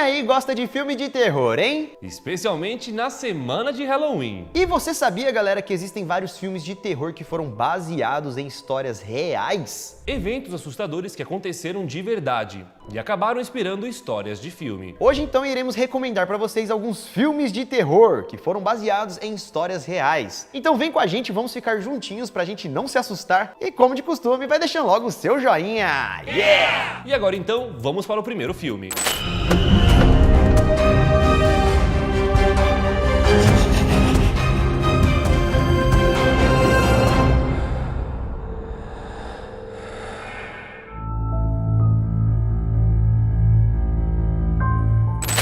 aí gosta de filme de terror, hein? Especialmente na semana de Halloween. E você sabia, galera, que existem vários filmes de terror que foram baseados em histórias reais? Eventos assustadores que aconteceram de verdade e acabaram inspirando histórias de filme. Hoje então iremos recomendar para vocês alguns filmes de terror que foram baseados em histórias reais. Então vem com a gente, vamos ficar juntinhos pra gente não se assustar e, como de costume, vai deixando logo o seu joinha. Yeah! E agora então, vamos para o primeiro filme.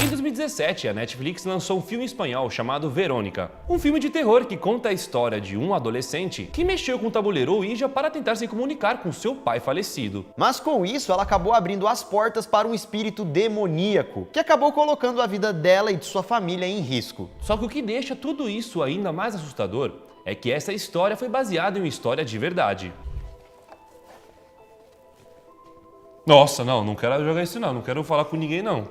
Em 2017, a Netflix lançou um filme espanhol chamado Verônica, um filme de terror que conta a história de um adolescente que mexeu com o tabuleiro Ouija para tentar se comunicar com seu pai falecido. Mas com isso, ela acabou abrindo as portas para um espírito demoníaco, que acabou colocando a vida dela e de sua família em risco. Só que o que deixa tudo isso ainda mais assustador é que essa história foi baseada em uma história de verdade. Nossa, não quero jogar isso não quero falar com ninguém não.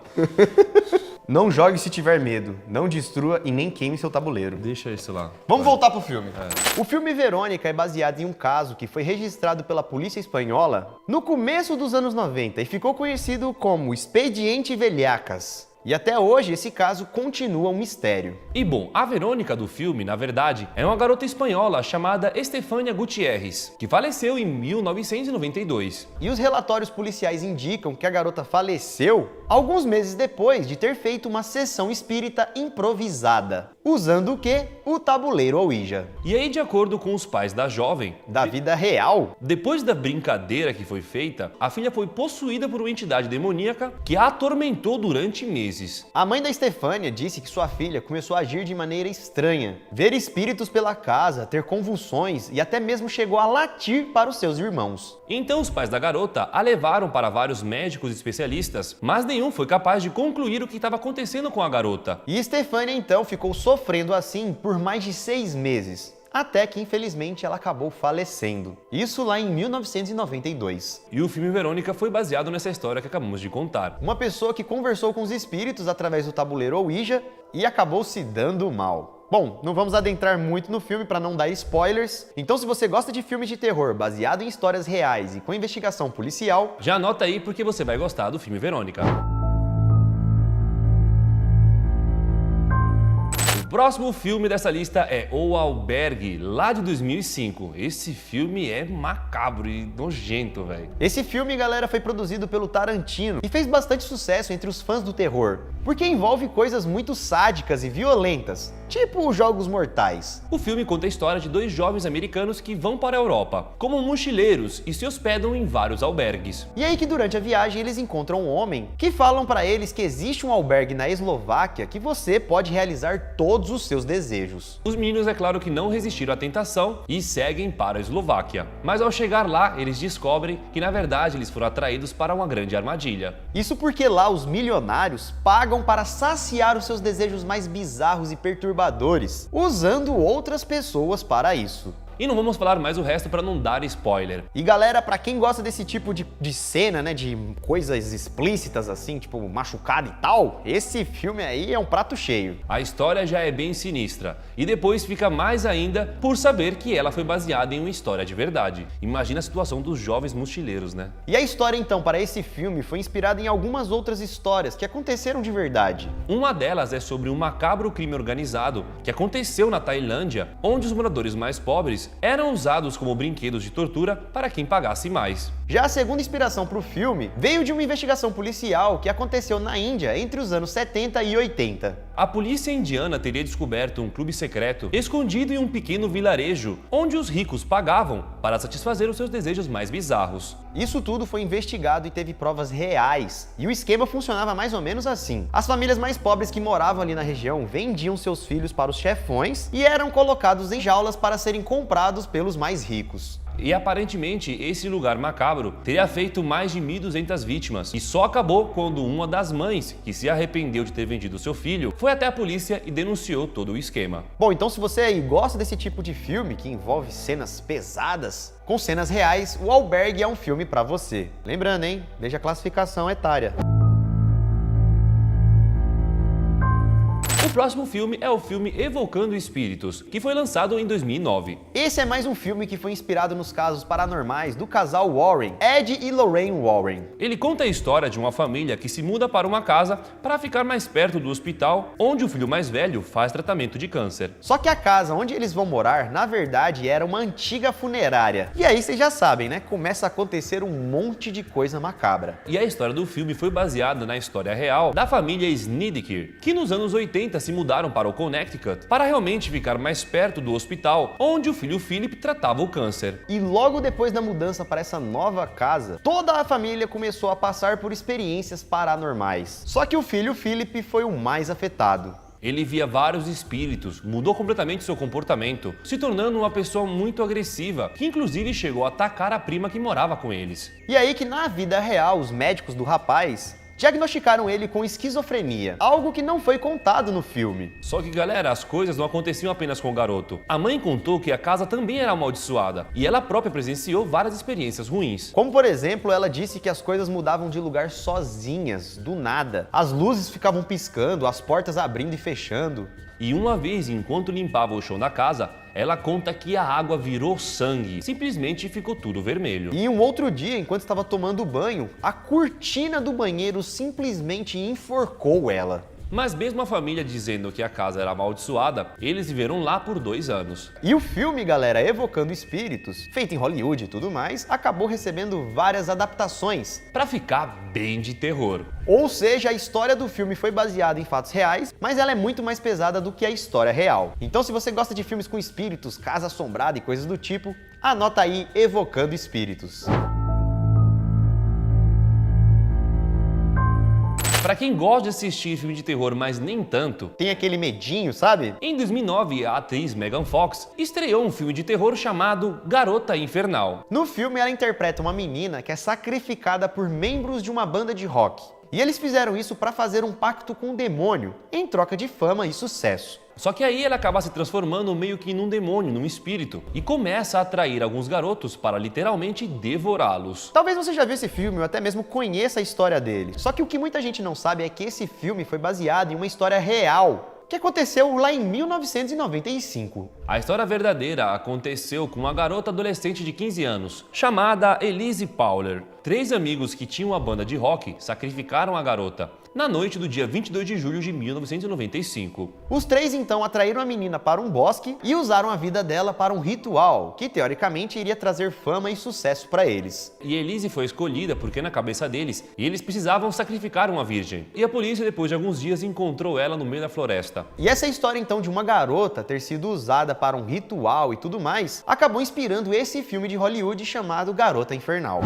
Não jogue se tiver medo, não destrua e nem queime seu tabuleiro. Deixa isso lá. Vamos voltar pro filme. O filme Verônica é baseado em um caso que foi registrado pela polícia espanhola no começo dos anos 90 e ficou conhecido como Expediente Velhacas. E até hoje esse caso continua um mistério. E bom, a Verônica do filme, na verdade, é uma garota espanhola chamada Estefânia Gutiérrez, que faleceu em 1992. E os relatórios policiais indicam que a garota faleceu alguns meses depois de ter feito uma sessão espírita improvisada, usando o quê? O tabuleiro Ouija. E aí, de acordo com os pais da jovem, da vida real, depois da brincadeira que foi feita, a filha foi possuída por uma entidade demoníaca que a atormentou durante meses. A mãe da Estefânia disse que sua filha começou a agir de maneira estranha, ver espíritos pela casa, ter convulsões e até mesmo chegou a latir para os seus irmãos. Então os pais da garota a levaram para vários médicos especialistas, mas nenhum foi capaz de concluir o que estava acontecendo com a garota. E Estefânia então ficou sofrendo assim por mais de 6 meses. Até que, infelizmente, ela acabou falecendo. Isso lá em 1992. E o filme Verônica foi baseado nessa história que acabamos de contar. Uma pessoa que conversou com os espíritos através do tabuleiro Ouija e acabou se dando mal. Bom, não vamos adentrar muito no filme para não dar spoilers, então se você gosta de filmes de terror baseado em histórias reais e com investigação policial, já anota aí porque você vai gostar do filme Verônica. O próximo filme dessa lista é O Albergue, lá de 2005. Esse filme é macabro e nojento, velho. Esse filme, galera, foi produzido pelo Tarantino e fez bastante sucesso entre os fãs do terror, porque envolve coisas muito sádicas e violentas, tipo os Jogos Mortais. O filme conta a história de 2 jovens americanos que vão para a Europa como mochileiros e se hospedam em vários albergues. E aí que durante a viagem eles encontram um homem que falam para eles que existe um albergue na Eslováquia que você pode realizar todos os seus desejos. Os meninos, é claro que não resistiram à tentação e seguem para a Eslováquia. Mas ao chegar lá, eles descobrem que na verdade eles foram atraídos para uma grande armadilha. Isso porque lá os milionários pagam para saciar os seus desejos mais bizarros e perturbadores, usando outras pessoas para isso. E não vamos falar mais o resto para não dar spoiler. E galera, pra quem gosta desse tipo de cena, né, de coisas explícitas assim, tipo machucado e tal, esse filme aí é um prato cheio. A história já é bem sinistra, e depois fica mais ainda por saber que ela foi baseada em uma história de verdade. Imagina a situação dos jovens mochileiros, né? E a história então para esse filme foi inspirada em algumas outras histórias que aconteceram de verdade. Uma delas é sobre um macabro crime organizado que aconteceu na Tailândia, onde os moradores mais pobres eram usados como brinquedos de tortura para quem pagasse mais. Já a segunda inspiração para o filme veio de uma investigação policial que aconteceu na Índia entre os anos 70 e 80. A polícia indiana teria descoberto um clube secreto escondido em um pequeno vilarejo, onde os ricos pagavam para satisfazer os seus desejos mais bizarros. Isso tudo foi investigado e teve provas reais, e o esquema funcionava mais ou menos assim. As famílias mais pobres que moravam ali na região vendiam seus filhos para os chefões e eram colocados em jaulas para serem comprados pelos mais ricos. E aparentemente esse lugar macabro teria feito mais de 1.200 vítimas, e só acabou quando uma das mães, que se arrependeu de ter vendido seu filho, foi até a polícia e denunciou todo o esquema. Bom, então se você aí gosta desse tipo de filme que envolve cenas pesadas, com cenas reais, O Albergue é um filme pra você. Lembrando, hein? Veja a classificação etária. próximo filme é o filme Evocando Espíritos, que foi lançado em 2009. Esse é mais um filme que foi inspirado nos casos paranormais do casal Warren, Ed e Lorraine Warren. Ele conta a história de uma família que se muda para uma casa para ficar mais perto do hospital, onde o filho mais velho faz tratamento de câncer. Só que a casa onde eles vão morar, na verdade, era uma antiga funerária. E aí vocês já sabem, né? Começa a acontecer um monte de coisa macabra. E a história do filme foi baseada na história real da família Snedeker, que nos anos 80 se mudaram para o Connecticut para realmente ficar mais perto do hospital onde o filho Philip tratava o câncer. E logo depois da mudança para essa nova casa, toda a família começou a passar por experiências paranormais. Só que o filho Philip foi o mais afetado. Ele via vários espíritos, mudou completamente seu comportamento, se tornando uma pessoa muito agressiva, que inclusive chegou a atacar a prima que morava com eles. E aí que na vida real, os médicos do rapaz diagnosticaram ele com esquizofrenia, algo que não foi contado no filme. Só que galera, as coisas não aconteciam apenas com o garoto. A mãe contou que a casa também era amaldiçoada, e ela própria presenciou várias experiências ruins. Como por exemplo, ela disse que as coisas mudavam de lugar sozinhas, do nada. As luzes ficavam piscando, as portas abrindo e fechando. E uma vez, enquanto limpava o chão da casa, ela conta que a água virou sangue, simplesmente ficou tudo vermelho. E um outro dia, enquanto estava tomando banho, a cortina do banheiro simplesmente enforcou ela. Mas mesmo a família dizendo que a casa era amaldiçoada, eles viveram lá por 2 anos. E o filme, galera, Evocando Espíritos, feito em Hollywood e tudo mais, acabou recebendo várias adaptações. Pra ficar bem de terror. Ou seja, a história do filme foi baseada em fatos reais, mas ela é muito mais pesada do que a história real. Então se você gosta de filmes com espíritos, casa assombrada e coisas do tipo, anota aí Evocando Espíritos. Pra quem gosta de assistir filme de terror, mas nem tanto, tem aquele medinho, sabe? Em 2009, a atriz Megan Fox estreou um filme de terror chamado Garota Infernal. No filme, ela interpreta uma menina que é sacrificada por membros de uma banda de rock. E eles fizeram isso para fazer um pacto com o demônio, em troca de fama e sucesso. Só que aí ela acaba se transformando meio que num demônio, num espírito, e começa a atrair alguns garotos para literalmente devorá-los. Talvez você já viu esse filme ou até mesmo conheça a história dele. Só que o que muita gente não sabe é que esse filme foi baseado em uma história real que aconteceu lá em 1995. A história verdadeira aconteceu com uma garota adolescente de 15 anos, chamada Elise Powler. 3 amigos que tinham uma banda de rock sacrificaram a garota na noite do dia 22 de julho de 1995. Os 3 então atraíram a menina para um bosque e usaram a vida dela para um ritual, que teoricamente iria trazer fama e sucesso para eles. E Elise foi escolhida porque na cabeça deles, eles precisavam sacrificar uma virgem. E a polícia depois de alguns dias encontrou ela no meio da floresta. E essa história então de uma garota ter sido usada para um ritual e tudo mais, acabou inspirando esse filme de Hollywood chamado Garota Infernal.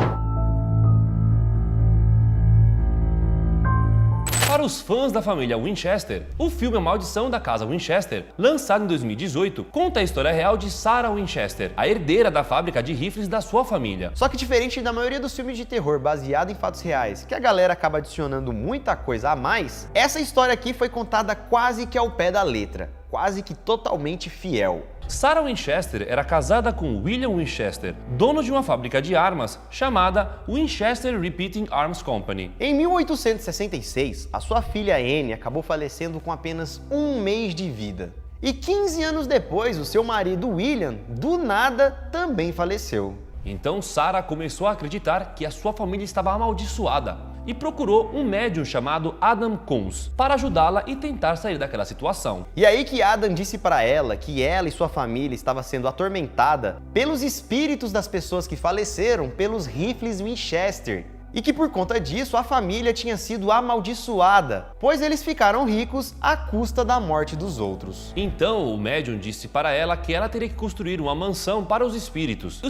Para os fãs da família Winchester, o filme A Maldição da Casa Winchester, lançado em 2018, conta a história real de Sarah Winchester, a herdeira da fábrica de rifles da sua família. Só que diferente da maioria dos filmes de terror baseado em fatos reais, que a galera acaba adicionando muita coisa a mais, essa história aqui foi contada quase que ao pé da letra, quase que totalmente fiel. Sarah Winchester era casada com William Winchester, dono de uma fábrica de armas chamada Winchester Repeating Arms Company. Em 1866, a sua filha Anne acabou falecendo com apenas 1 mês de vida. E 15 anos depois, o seu marido William, do nada, também faleceu. Então Sarah começou a acreditar que a sua família estava amaldiçoada e procurou um médium chamado Adam Combs para ajudá-la e tentar sair daquela situação. E aí que Adam disse para ela que ela e sua família estava sendo atormentada pelos espíritos das pessoas que faleceram pelos rifles Winchester. E que por conta disso a família tinha sido amaldiçoada, pois eles ficaram ricos à custa da morte dos outros. Então o médium disse para ela que ela teria que construir uma mansão para os espíritos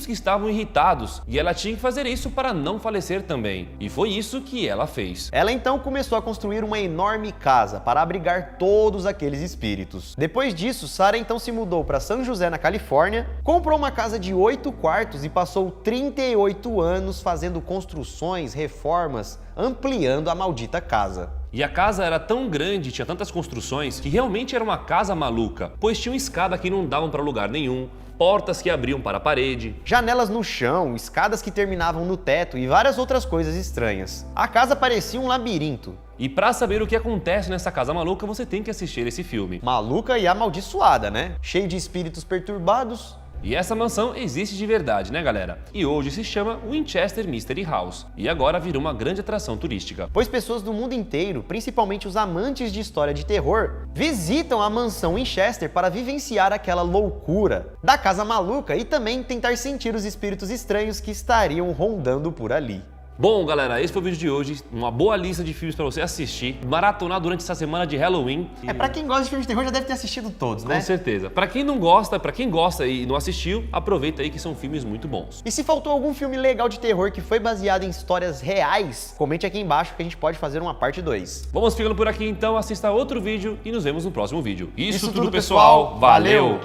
que estavam irritados, e ela tinha que fazer isso para não falecer também. E foi isso que ela fez. Ela então começou a construir uma enorme casa para abrigar todos aqueles espíritos. Depois disso, Sarah então se mudou para São José, na Califórnia, comprou uma casa de 8 quartos e passou 38 anos fazendo construções, reformas, ampliando a maldita casa. E a casa era tão grande, tinha tantas construções, que realmente era uma casa maluca, pois tinha uma escada que não davam para lugar nenhum, portas que abriam para a parede, janelas no chão, escadas que terminavam no teto e várias outras coisas estranhas. A casa parecia um labirinto. E pra saber o que acontece nessa casa maluca, você tem que assistir esse filme. Maluca e amaldiçoada, né? Cheio de espíritos perturbados. E essa mansão existe de verdade, né, galera? E hoje se chama Winchester Mystery House. E agora virou uma grande atração turística. Pois pessoas do mundo inteiro, principalmente os amantes de história de terror, visitam a mansão Winchester para vivenciar aquela loucura da casa maluca e também tentar sentir os espíritos estranhos que estariam rondando por ali. Bom, galera, esse foi o vídeo de hoje. Uma boa lista de filmes pra você assistir, maratonar durante essa semana de Halloween. Pra quem gosta de filmes de terror já deve ter assistido todos, né? Com certeza. Pra quem não gosta, pra quem gosta e não assistiu, aproveita aí que são filmes muito bons. E se faltou algum filme legal de terror que foi baseado em histórias reais, comente aqui embaixo que a gente pode fazer uma parte 2. Vamos ficando por aqui então, assista outro vídeo e nos vemos no próximo vídeo. Isso tudo, tudo, pessoal. Valeu!